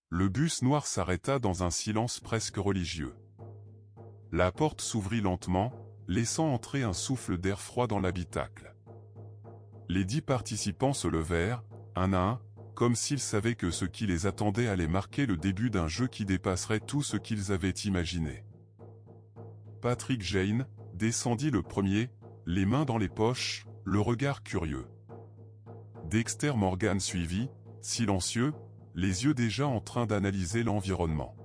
Le bus noir s'arrêta dans un silence presque religieux. La porte s'ouvrit lentement, laissant entrer un souffle d'air froid dans l'habitacle. Les 10 participants se levèrent, un à un, comme s'ils savaient que ce qui les attendait allait marquer le début d'un jeu qui dépasserait tout ce qu'ils avaient imaginé. Patrick Jane descendit le premier, les mains dans les poches, le regard curieux. Dexter Morgan suivit, silencieux, les yeux déjà en train d'analyser l'environnement.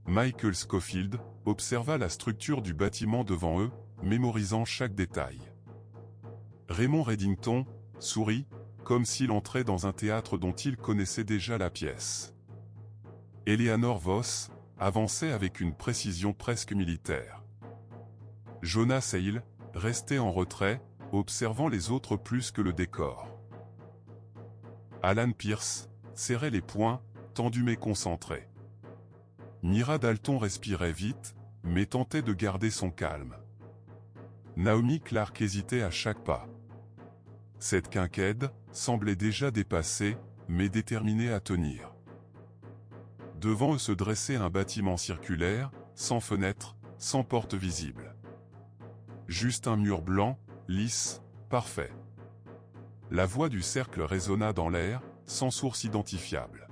Michael Scofield observa la structure du bâtiment devant eux, mémorisant chaque détail. Raymond Reddington sourit, comme s'il entrait dans un théâtre dont il connaissait déjà la pièce. Eleanor Voss avançait avec une précision presque militaire. Jonas Hale restait en retrait, observant les autres plus que le décor. Alan Pierce serrait les poings, tendu mais concentré. Mira Dalton respirait vite, mais tentait de garder son calme. Naomi Clark hésitait à chaque pas. Cette quinquaine semblait déjà dépassée, mais déterminée à tenir. Devant eux se dressait un bâtiment circulaire, sans fenêtre, sans porte visible. Juste un mur blanc, lisse, parfait. La voix du cercle résonna dans l'air, sans source identifiable.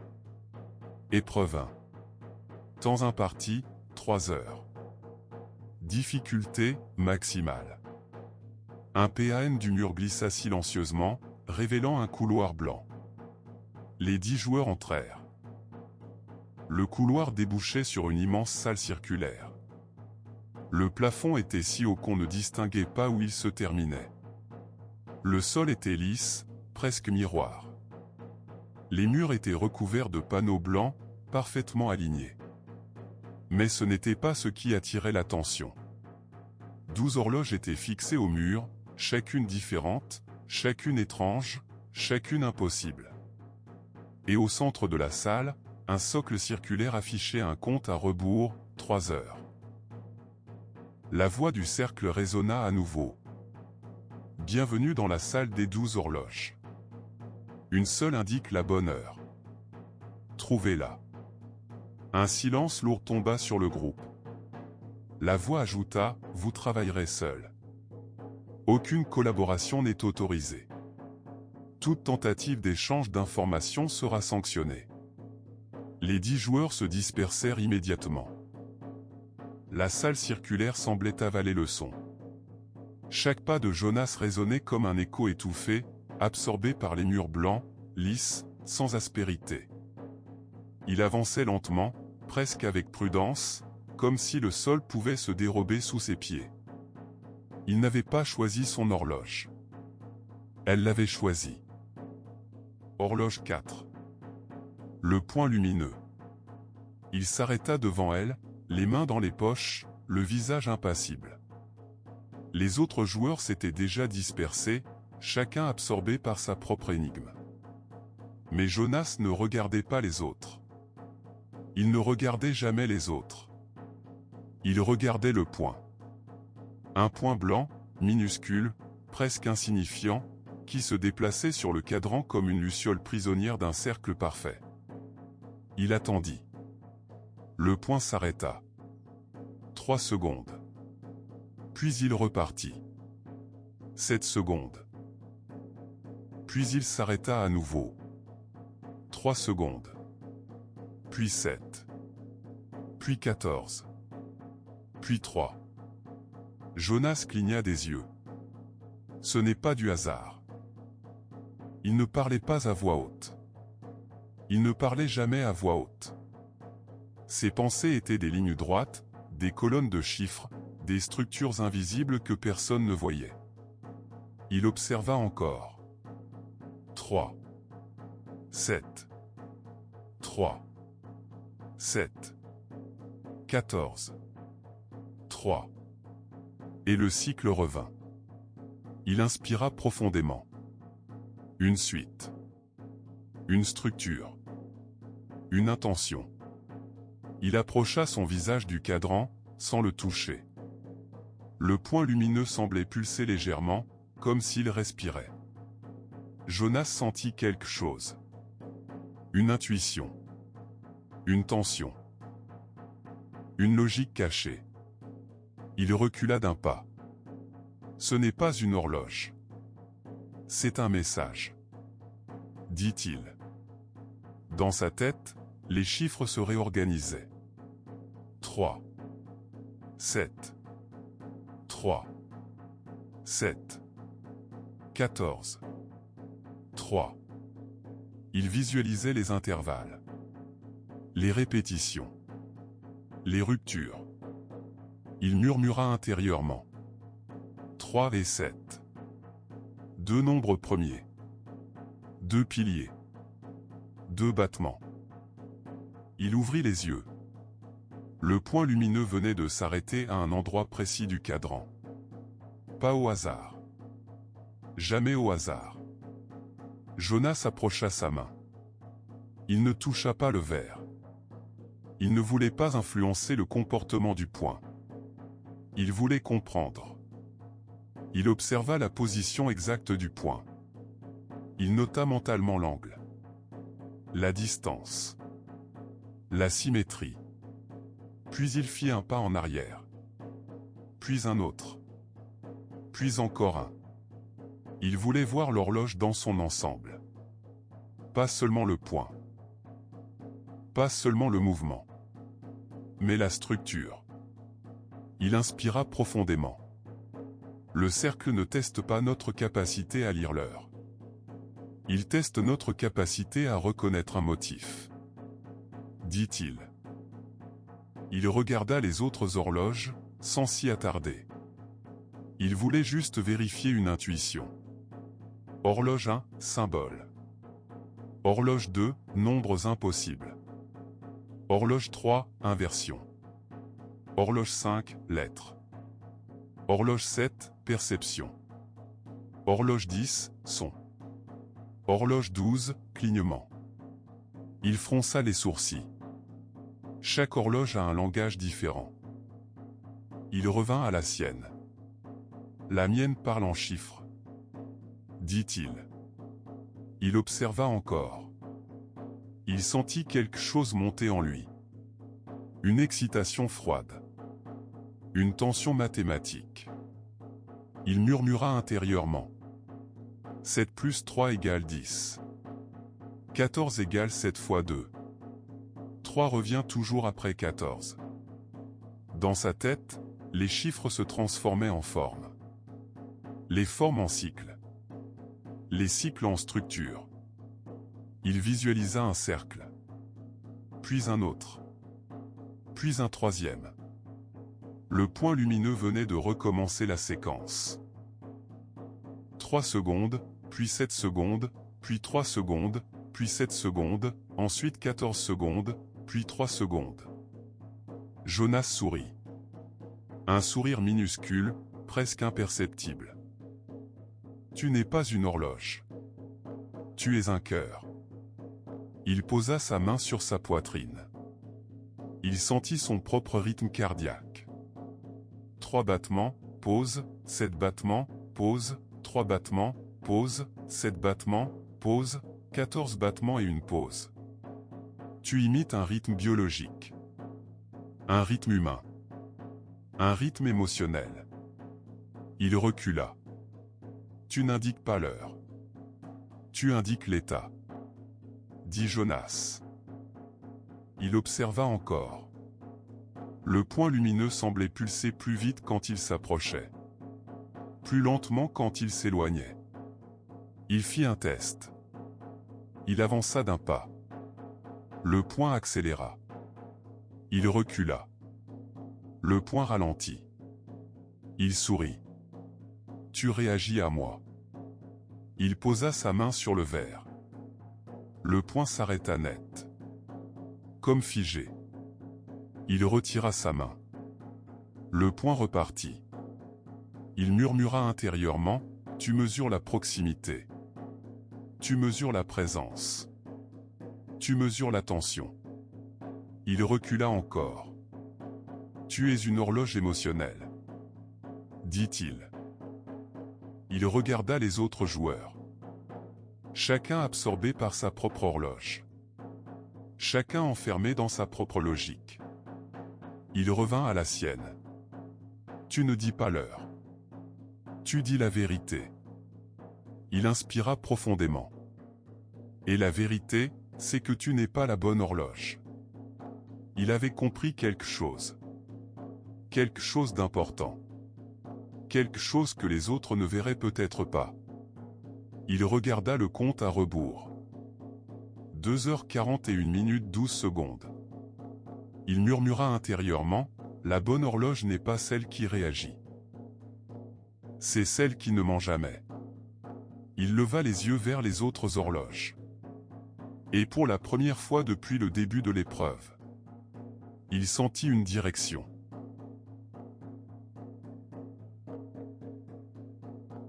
Épreuve 1. Temps imparti, 3 heures. Difficulté, maximale. Un PAN du mur glissa silencieusement, révélant un couloir blanc. Les 10 joueurs entrèrent. Le couloir débouchait sur une immense salle circulaire. Le plafond était si haut qu'on ne distinguait pas où il se terminait. Le sol était lisse, presque miroir. Les murs étaient recouverts de panneaux blancs, parfaitement alignés. Mais ce n'était pas ce qui attirait l'attention. 12 horloges étaient fixées au mur, chacune différente, chacune étrange, chacune impossible. Et au centre de la salle, un socle circulaire affichait un compte à rebours, 3 heures. La voix du cercle résonna à nouveau. Bienvenue dans la salle des 12 horloges. Une seule indique la bonne heure. Trouvez-la. Un silence lourd tomba sur le groupe. La voix ajouta, vous travaillerez seul. Aucune collaboration n'est autorisée. Toute tentative d'échange d'informations sera sanctionnée. Les 10 joueurs se dispersèrent immédiatement. La salle circulaire semblait avaler le son. Chaque pas de Jonas résonnait comme un écho étouffé, absorbé par les murs blancs, lisses, sans aspérité. Il avançait lentement, presque avec prudence, comme si le sol pouvait se dérober sous ses pieds. Il n'avait pas choisi son horloge. Elle l'avait choisi. Horloge 4. Le point lumineux. Il s'arrêta devant elle, les mains dans les poches, le visage impassible. Les autres joueurs s'étaient déjà dispersés, chacun absorbé par sa propre énigme. Mais Jonas ne regardait pas les autres. Il ne regardait jamais les autres. Il regardait le point. Un point blanc, minuscule, presque insignifiant, qui se déplaçait sur le cadran comme une luciole prisonnière d'un cercle parfait. Il attendit. Le point s'arrêta. 3 secondes. Puis il repartit. 7 secondes. Puis il s'arrêta à nouveau. 3 secondes. Puis 7. Puis 14. Puis 3. Jonas cligna des yeux. Ce n'est pas du hasard. Il ne parlait pas à voix haute. Il ne parlait jamais à voix haute. Ses pensées étaient des lignes droites, des colonnes de chiffres, des structures invisibles que personne ne voyait. Il observa encore. 3. 7. 3. 7. 14. 3. Et le cycle revint. Il inspira profondément. Une suite. Une structure. Une intention. Il approcha son visage du cadran, sans le toucher. Le point lumineux semblait pulser légèrement, comme s'il respirait. Jonas sentit quelque chose. Une intuition. Une tension. Une logique cachée. Il recula d'un pas. Ce n'est pas une horloge. C'est un message, dit-il. Dans sa tête, les chiffres se réorganisaient. 3, 7, 3, 7, 14, 3. Il visualisait les intervalles, les répétitions, les ruptures. Il murmura intérieurement. 3 et 7. Deux nombres premiers. Deux piliers. Deux battements. Il ouvrit les yeux. Le point lumineux venait de s'arrêter à un endroit précis du cadran. Pas au hasard. Jamais au hasard. Jonas approcha sa main. Il ne toucha pas le verre. Il ne voulait pas influencer le comportement du point. Il voulait comprendre. Il observa la position exacte du point. Il nota mentalement l'angle, la distance, la symétrie. Puis il fit un pas en arrière. Puis un autre. Puis encore un. Il voulait voir l'horloge dans son ensemble. Pas seulement le point. Pas seulement le mouvement. Mais la structure. Il inspira profondément. Le cercle ne teste pas notre capacité à lire l'heure. Il teste notre capacité à reconnaître un motif, dit-il. Il regarda les autres horloges, sans s'y attarder. Il voulait juste vérifier une intuition. Horloge 1, symbole. Horloge 2, nombres impossibles. Horloge 3, inversion. Horloge 5, lettres. Horloge 7, perception. Horloge 10, son. Horloge 12, clignement. Il fronça les sourcils. Chaque horloge a un langage différent. Il revint à la sienne. La mienne parle en chiffres, dit-il. Il observa encore. Il sentit quelque chose monter en lui. Une excitation froide. Une tension mathématique. Il murmura intérieurement. 7 plus 3 égale 10. 14 égale 7 fois 2. 3 revient toujours après 14. Dans sa tête, les chiffres se transformaient en formes. Les formes en cycles. Les cycles en structure. Il visualisa un cercle. Puis un autre. Puis un troisième. Le point lumineux venait de recommencer la séquence. 3 secondes, puis 7 secondes, puis 3 secondes, puis 7 secondes, ensuite 14 secondes, puis 3 secondes. Jonas sourit. Un sourire minuscule, presque imperceptible. Tu n'es pas une horloge. Tu es un cœur. Il posa sa main sur sa poitrine. Il sentit son propre rythme cardiaque. 3 battements, pause, 7 battements, pause, 3 battements, pause, 7 battements, pause, 14 battements et une pause. Tu imites un rythme biologique. Un rythme humain. Un rythme émotionnel. Il recula. Tu n'indiques pas l'heure. Tu indiques l'état, dit Jonas. Il observa encore. Le point lumineux semblait pulser plus vite quand il s'approchait, plus lentement quand il s'éloignait. Il fit un test. Il avança d'un pas. Le point accéléra. Il recula. Le point ralentit. Il sourit. Tu réagis à moi. Il posa sa main sur le verre. Le point s'arrêta net. Comme figé. Il retira sa main. Le point repartit. Il murmura intérieurement, tu mesures la proximité. Tu mesures la présence. Tu mesures la tension. Il recula encore. Tu es une horloge émotionnelle, dit-il. Il regarda les autres joueurs. Chacun absorbé par sa propre horloge. chacun enfermé dans sa propre logique. Il revint à la sienne. Tu ne dis pas l'heure. Tu dis la vérité. Il inspira profondément. Et la vérité, c'est que tu n'es pas la bonne horloge. Il avait compris quelque chose. Quelque chose d'important. Quelque chose que les autres ne verraient peut-être pas. Il regarda le compte à rebours. 2h41:12. Il murmura intérieurement, la bonne horloge n'est pas celle qui réagit. C'est celle qui ne ment jamais. Il leva les yeux vers les autres horloges. Et pour la première fois depuis le début de l'épreuve, il sentit une direction.